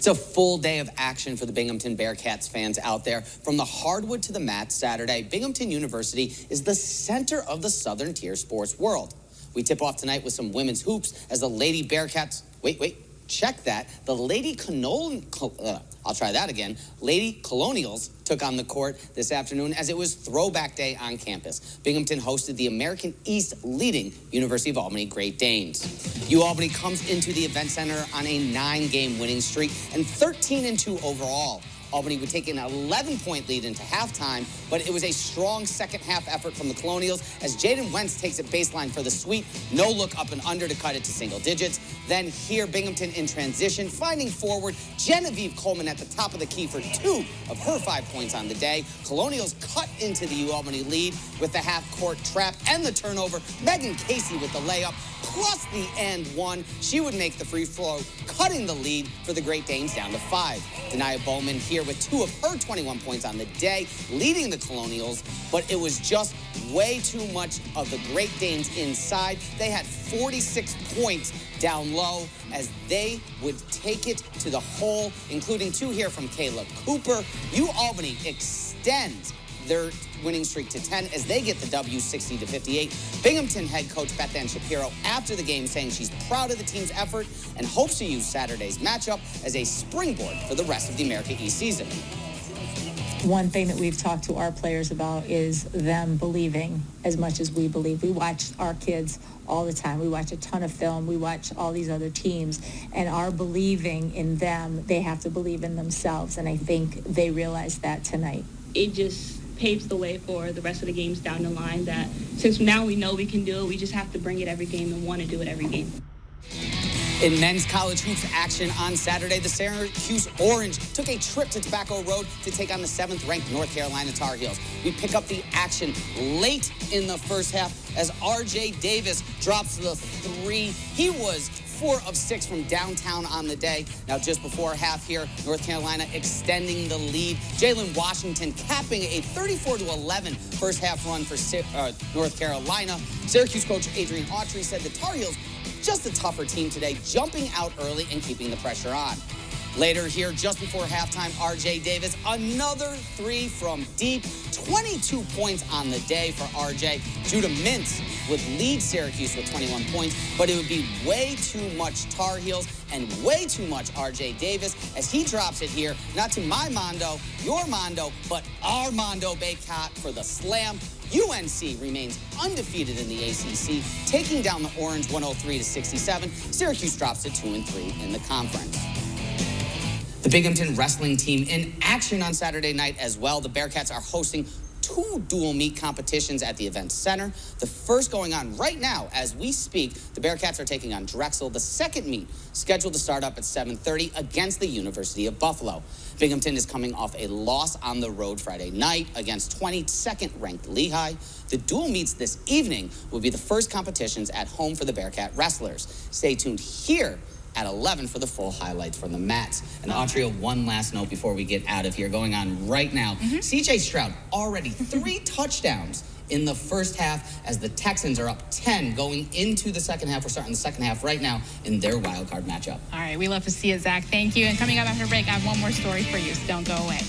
It's a full day of action for the Binghamton Bearcats fans out there. From the hardwood to the mat Saturday, Binghamton University is the center of the Southern Tier sports world. We tip off tonight with some women's hoops as the Lady Bearcats, check that. The Lady Colonials took on the court this afternoon as it was throwback day on campus. Binghamton hosted the American East leading University of Albany Great Danes. UAlbany comes into the event center on a 9-game winning streak and 13-2 overall. Albany would take an 11-point lead into halftime, but it was a strong second-half effort from the Colonials as Jaden Wentz takes it baseline for the sweep. No look up and under to cut it to single digits. Then here, Binghamton in transition, finding forward Genevieve Coleman at the top of the key for 2 of her 5 points on the day. Colonials cut into the UAlbany lead with the half-court trap and the turnover. Megan Casey with the layup, plus the and one. She would make the free throw, cutting the lead for the Great Danes down to 5. Denia Bowman here with 2 of her 21 points on the day, leading the Colonials, but it was just way too much of the Great Danes inside. They had 46 points down low as they would take it to the hole, including 2 here from Kayla Cooper. UAlbany extends their winning streak to 10 as they get the W 60-58. Binghamton head coach Beth Ann Shapiro after the game saying she's proud of the team's effort and hopes to use Saturday's matchup as a springboard for the rest of the America East season. One thing that we've talked to our players about is them believing as much as we believe. We watch our kids all the time. We watch a ton of film. We watch all these other teams. And our believing in them, they have to believe in themselves. And I think they realized that tonight. It just paves the way for the rest of the games down the line that since now we know we can do it, we just have to bring it every game and want to do it every game. In men's college hoops action on Saturday, the Syracuse Orange took a trip to Tobacco Road to take on the 7th-ranked North Carolina Tar Heels. We pick up the action late in the first half as R.J. Davis drops the 3. He was 4 of 6 from downtown on the day. Now, just before half here, North Carolina extending the lead. Jalen Washington capping a 34-11 first half run for North Carolina. Syracuse coach Adrian Autry said the Tar Heels just a tougher team today, jumping out early and keeping the pressure on. Later here, just before halftime, R.J. Davis, another 3 from deep, 22 points on the day for R.J. Judah Mintz would lead Syracuse with 21 points, but it would be way too much Tar Heels and way too much R.J. Davis as he drops it here, not to my Mondo, your Mondo, but our Mondo Baycott for the slam. UNC remains undefeated in the ACC, taking down the Orange 103-67. Syracuse drops to 2-3 in the conference. The Binghamton wrestling team in action on Saturday night as well. The Bearcats are hosting 2 dual meet competitions at the event center. The first going on right now as we speak. The Bearcats are taking on Drexel. The second meet scheduled to start up at 7:30 against the University of Buffalo. Binghamton is coming off a loss on the road Friday night against 22nd ranked Lehigh. The dual meets this evening will be the first competitions at home for the Bearcat wrestlers. Stay tuned here at 11 for the full highlights from the mats. And Autry, one last note before we get out of here, going on right now. CJ Stroud already 3 touchdowns in the first half as the Texans are up 10 going into the second half. We're starting the second half right now in their wild card matchup. All right, we love to see it, Zach. Thank you. And coming up after break, I have one more story for you, so don't go away.